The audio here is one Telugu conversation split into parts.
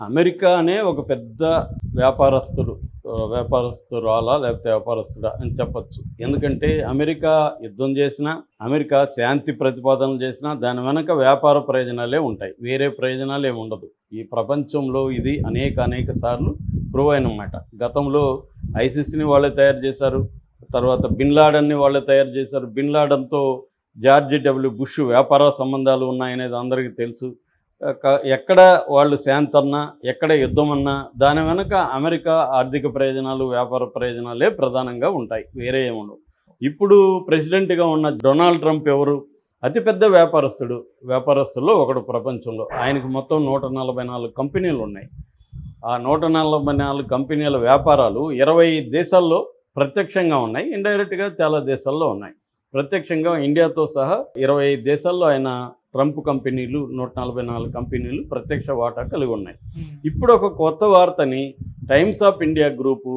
అమెరికా అనే ఒక పెద్ద వ్యాపారస్తుడు వ్యాపారస్తురాలా లేకపోతే వ్యాపారస్తుడా అని చెప్పొచ్చు. ఎందుకంటే అమెరికా యుద్ధం చేసినా, అమెరికా శాంతి ప్రతిపాదనలు చేసినా దాని వెనక వ్యాపార ప్రయోజనాలే ఉంటాయి. వేరే ప్రయోజనాలు ఏమి ఉండదు. ఈ ప్రపంచంలో ఇది అనేక సార్లు ప్రూవ్ అయినమాట. గతంలో ఐసిస్ని వాళ్ళే తయారు చేశారు. తర్వాత బిన్ లాడెన్ని వాళ్ళే తయారు చేశారు. బిన్ లాడెన్‌తో జార్జ్ డబ్ల్యూ బుష్ వ్యాపార సంబంధాలు ఉన్నాయనేది అందరికీ తెలుసు. ఎక్కడ వాళ్ళు శాంతన్నా, ఎక్కడ యుద్ధమన్నా దాని వెనక అమెరికా ఆర్థిక ప్రయోజనాలు, వ్యాపార ప్రయోజనాలే ప్రధానంగా ఉంటాయి. వేరే ఏముండవు. ఇప్పుడు ప్రెసిడెంట్‌గా ఉన్న డొనాల్డ్ ట్రంప్ ఎవరు? అతిపెద్ద వ్యాపారస్తుడు. వ్యాపారస్తుల్లో ఒకడు ప్రపంచంలో. ఆయనకు మొత్తం 144 కంపెనీలు ఉన్నాయి. ఆ 144 కంపెనీల వ్యాపారాలు 25 దేశాల్లో ప్రత్యక్షంగా ఉన్నాయి. ఇండైరెక్ట్‌గా చాలా దేశాల్లో ఉన్నాయి. ప్రత్యక్షంగా ఇండియాతో సహా 25 దేశాల్లో ఆయన ట్రంప్ కంపెనీలు 144 కంపెనీలు ప్రత్యక్ష వాటా కలిగి ఉన్నాయి. ఇప్పుడు ఒక కొత్త వార్తని టైమ్స్ ఆఫ్ ఇండియా గ్రూపు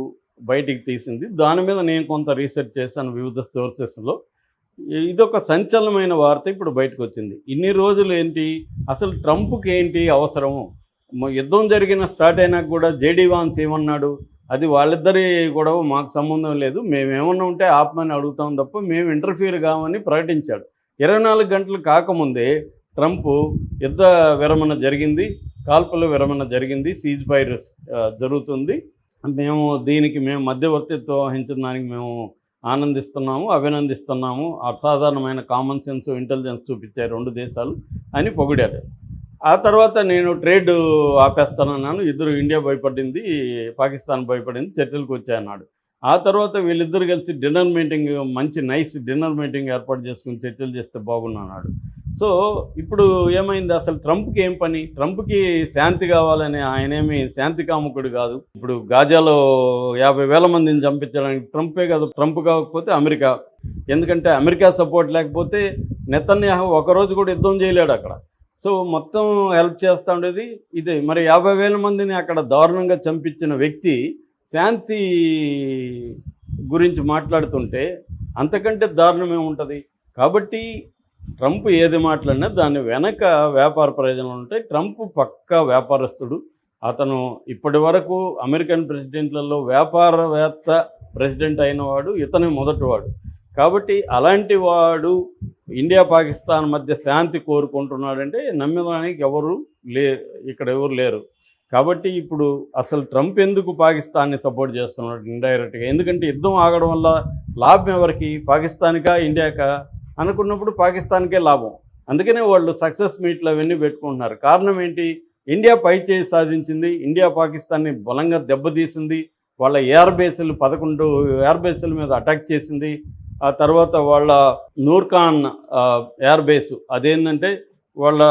బయటికి తీసింది. దాని మీద నేను కొంత రీసెర్చ్ చేశాను వివిధ సోర్సెస్లో. ఇదొక సంచలనమైన వార్త ఇప్పుడు బయటకు వచ్చింది. ఇన్ని రోజులు ఏంటి అసలు ట్రంప్కి ఏంటి అవసరము? యుద్ధం స్టార్ట్ అయినాక కూడా జేడీ వాన్స్ ఏమన్నాడు? అది వాళ్ళిద్దరి గొడవ, మాకు సంబంధం లేదు, మేమేమన్నా ఉంటే ఆపమని అడుగుతాం తప్ప మేము ఇంటర్ఫియర్ కామని ప్రకటించాడు. 24 గంటలు కాకముందే ట్రంప్ యుద్ధ విరమణ జరిగింది, కాల్పుల విరమణ జరిగింది, సీజ్ ఫైర్ జరుగుతుంది, మేము మధ్యవర్తిత్వం వహించిన దానికి మేము ఆనందిస్తున్నాము, అభినందిస్తున్నాము, అసాధారణమైన కామన్ సెన్స్, ఇంటెలిజెన్స్ చూపించారు 2 దేశాలు అని పొగిడాడు. ఆ తర్వాత నేను ట్రేడ్ ఆపేస్తానన్నాను. ఇండియా భయపడింది, పాకిస్తాన్ భయపడింది, చర్చలకు వచ్చాయన్నాడు. ఆ తర్వాత వీళ్ళిద్దరు కలిసి డిన్నర్ మీటింగ్, మంచి నైస్ డిన్నర్ మీటింగ్ ఏర్పాటు చేసుకుని చర్చలు చేస్తే బాగున్నాడు. సో ఇప్పుడు ఏమైంది? అసలు ట్రంప్కి ఏం పని? ట్రంప్కి శాంతి కావాలని, ఆయనేమి శాంతి కాముకుడు కాదు. ఇప్పుడు గాజాలో 50,000 మందిని చంపించడానికి ట్రంపే కాదు. ట్రంప్ కాకపోతే అమెరికా. ఎందుకంటే అమెరికా సపోర్ట్ లేకపోతే నెతన్యాహు ఒకరోజు కూడా యుద్ధం చేయలేడు అక్కడ. సో మొత్తం హెల్ప్ చేస్తూ ఉండేది ఇదే. మరి 50,000 మందిని అక్కడ దారుణంగా చంపించిన వ్యక్తి శాంతి గురించి మాట్లాడుతుంటే అంతకంటే దారుణమే ఉంటుంది. కాబట్టి ట్రంప్ ఏది మాట్లాడినా దాని వెనక వ్యాపార ప్రయోజనాలు ఉంటాయి. ట్రంప్ పక్కా వ్యాపారస్తుడు. అతను ఇప్పటి వరకు అమెరికన్ ప్రెసిడెంట్లలో వ్యాపారవేత్త ప్రెసిడెంట్ అయినవాడు ఇతనే మొదటివాడు. కాబట్టి అలాంటి వాడు ఇండియా పాకిస్తాన్ మధ్య శాంతి కోరుకుంటున్నాడంటే నమ్మడానికి ఇక్కడ ఎవరు లేరు. కాబట్టి ఇప్పుడు అసలు ట్రంప్ ఎందుకు పాకిస్తాన్ని సపోర్ట్ చేస్తున్నాడు ఇండైరెక్ట్గా? ఎందుకంటే యుద్ధం ఆగడం వల్ల లాభం ఎవరికి? పాకిస్తాన్కా ఇండియాకా అనుకున్నప్పుడు పాకిస్తాన్కే లాభం. అందుకనే వాళ్ళు సక్సెస్ మీట్లు అవన్నీ పెట్టుకుంటున్నారు. కారణం ఏంటి? ఇండియా పైచేయి సాధించింది, ఇండియా పాకిస్తాన్ని బలంగా దెబ్బతీసింది, వాళ్ళ ఎయిర్ బేసులు 11 ఎయిర్ బేసుల మీద అటాక్ చేసింది. ఆ తర్వాత వాళ్ళ నూర్ఖాన్ ఎయిర్ బేసు అదేంటంటే వాళ్ళ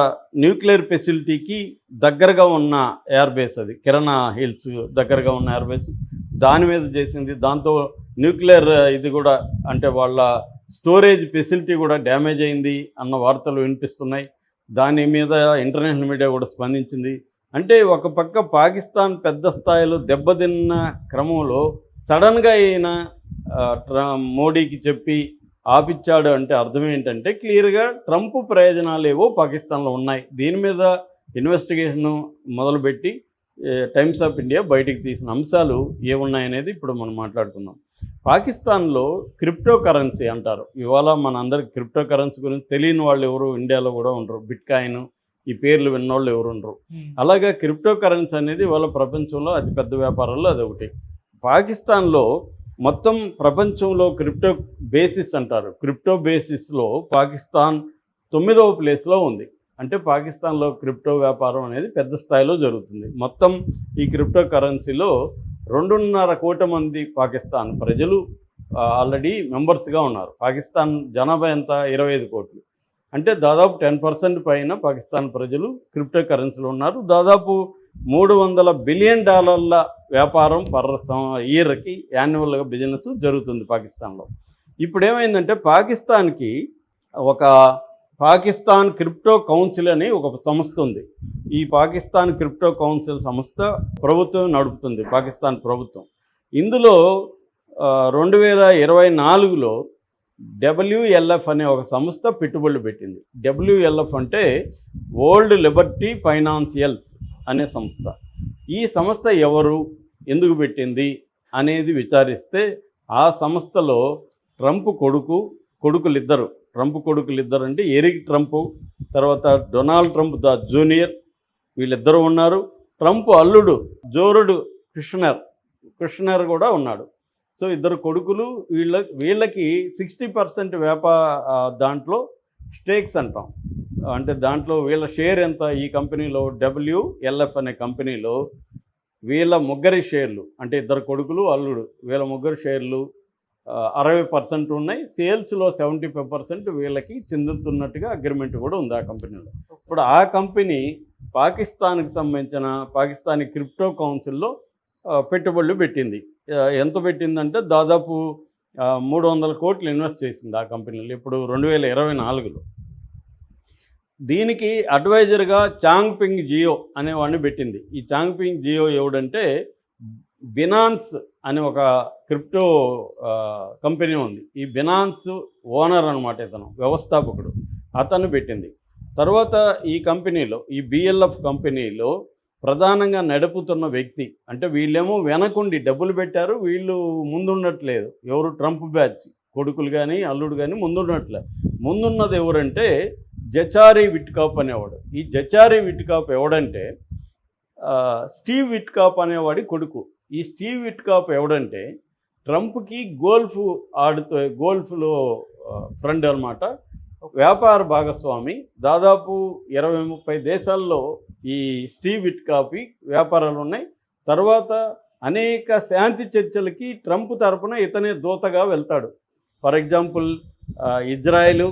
న్యూక్లియర్ ఫెసిలిటీకి దగ్గరగా ఉన్న ఎయిర్ బేస్, అది కిరణా హిల్స్ దగ్గరగా ఉన్న ఎయిర్ బేస్, దాని మీద చేసింది. దాంతో న్యూక్లియర్ ఇది కూడా, అంటే వాళ్ళ స్టోరేజ్ ఫెసిలిటీ కూడా డ్యామేజ్ అయింది అన్న వార్తలు వినిపిస్తున్నాయి. దాని మీద ఇంటర్నేషనల్ మీడియా కూడా స్పందించింది. అంటే ఒక పక్క పాకిస్తాన్ పెద్ద స్థాయిలో దెబ్బతిన్న క్రమంలో సడన్గా అయిన మోడీకి చెప్పి ఆపిచ్చాడు అంటే అర్థం ఏంటంటే క్లియర్గా ట్రంప్ ప్రయోజనాలు ఏవో పాకిస్తాన్లో ఉన్నాయి. దీని మీద ఇన్వెస్టిగేషను మొదలుపెట్టి టైమ్స్ ఆఫ్ ఇండియా బయటికి తీసిన అంశాలు ఏమున్నాయనేది ఇప్పుడు మనం మాట్లాడుకుందాం. పాకిస్తాన్లో క్రిప్టో కరెన్సీ అంటారు. ఇవాళ మన అందరికి క్రిప్టో కరెన్సీ గురించి తెలియని వాళ్ళు ఎవరు ఇండియాలో కూడా ఉండరు. బిట్కాయిన్ ఈ పేర్లు విన్నోళ్ళు ఎవరు ఉండరు. అలాగే క్రిప్టో కరెన్సీ అనేది ఇవాళ ప్రపంచంలో అతిపెద్ద వ్యాపారాల్లో అదొకటి. పాకిస్తాన్లో మొత్తం ప్రపంచంలో క్రిప్టో బేసిస్ అంటారు. క్రిప్టో బేసిస్లో పాకిస్తాన్ 9వ ప్లేస్లో ఉంది. అంటే పాకిస్తాన్లో క్రిప్టో వ్యాపారం అనేది పెద్ద స్థాయిలో జరుగుతుంది. మొత్తం ఈ క్రిప్టో కరెన్సీలో 2.5 కోట్ల మంది పాకిస్తాన్ ప్రజలు ఆల్రెడీ మెంబర్స్గా ఉన్నారు. పాకిస్తాన్ జనాభా ఎంత? 25 కోట్లు. అంటే దాదాపు 10% పైన పాకిస్తాన్ ప్రజలు క్రిప్టో కరెన్సీలో ఉన్నారు. దాదాపు $300 బిలియన్ వ్యాపారం ఇయర్కి యాన్యువల్గా బిజినెస్ జరుగుతుంది పాకిస్తాన్లో. ఇప్పుడు ఏమైందంటే పాకిస్తాన్కి ఒక పాకిస్తాన్ క్రిప్టో కౌన్సిల్ అని ఒక సంస్థ ఉంది. ఈ పాకిస్తాన్ క్రిప్టో కౌన్సిల్ సంస్థ ప్రభుత్వం నడుపుతుంది, పాకిస్తాన్ ప్రభుత్వం. ఇందులో 2024లో WLF అనే ఒక సంస్థ పెట్టుబడులు పెట్టింది. WLF అంటే వరల్డ్ లిబర్టీ ఫైనాన్షియల్స్. అనే సంస్థ. ఈ సంస్థ ఎవరు, ఎందుకు పెట్టింది అనేది విచారిస్తే ఆ సంస్థలో ట్రంప్ కొడుకులిద్దరు, ట్రంప్ కొడుకులిద్దరు అంటే ఎరిక్ ట్రంప్, తర్వాత డొనాల్డ్ ట్రంప్ ద జూనియర్, వీళ్ళిద్దరూ ఉన్నారు. ట్రంప్ అల్లుడు జోరుడు కుష్నర్ కూడా ఉన్నాడు. సో ఇద్దరు కొడుకులు. వీళ్ళకి 60% దాంట్లో స్టేక్స్ అంటాం. అంటే దాంట్లో వీళ్ళ షేర్ ఎంత ఈ కంపెనీలో, WLF అనే కంపెనీలో వీళ్ళ ముగ్గురి షేర్లు, అంటే ఇద్దరు కొడుకులు అల్లుడు, వీళ్ళ ముగ్గురు షేర్లు 60% ఉన్నాయి. సేల్స్లో 75% వీళ్ళకి చెందుతున్నట్టుగా అగ్రిమెంట్ కూడా ఉంది ఆ కంపెనీలో. ఇప్పుడు ఆ కంపెనీ పాకిస్తాన్కి సంబంధించిన పాకిస్తానీ క్రిప్టో కౌన్సిల్లో పెట్టుబడులు పెట్టింది. ఎంత పెట్టిందంటే దాదాపు 300 కోట్లు ఇన్వెస్ట్ చేసింది ఆ కంపెనీలో ఇప్పుడు 2024లో. దీనికి అడ్వైజర్గా చాంగ్పింగ్ జియో అనేవాడిని పెట్టింది. ఈ చాంగ్పింగ్ జియో ఎవడంటే బినాన్స్ అనే ఒక క్రిప్టో కంపెనీ ఉంది. ఈ బినాన్స్ ఓనర్ అనమాట, ఇతను వ్యవస్థాపకుడు, అతను పెట్టింది. తర్వాత ఈ కంపెనీలో, ఈ BLF కంపెనీలో ప్రధానంగా నడుపుతున్న వ్యక్తి, అంటే వీళ్ళేమో వెనకుండి డబ్బులు పెట్టారు, వీళ్ళు ముందున్నట్లేదు. ఎవరు, ట్రంప్ బ్యాచ్ కొడుకులు కానీ అల్లుడు కానీ ముందున్నది ఎవరంటే జచారీ విట్కాప్ అనేవాడు. ఈ జచారీ విట్కాప్ ఎవడంటే స్టీవ్ విట్కాప్ అనేవాడి కొడుకు. ఈ స్టీవ్ విట్కాప్ ఎవడంటే ట్రంప్కి గోల్ఫ్లో ఫ్రెండ్ అనమాట, వ్యాపార భాగస్వామి. దాదాపు 20-30 దేశాల్లో ఈ స్టీవ్ విట్కాప్ వ్యాపారాలు ఉన్నాయి. తర్వాత అనేక శాంతి చర్చలకి ట్రంప్ తరపున ఇతనే దూతగా వెళ్తాడు. For example Israel,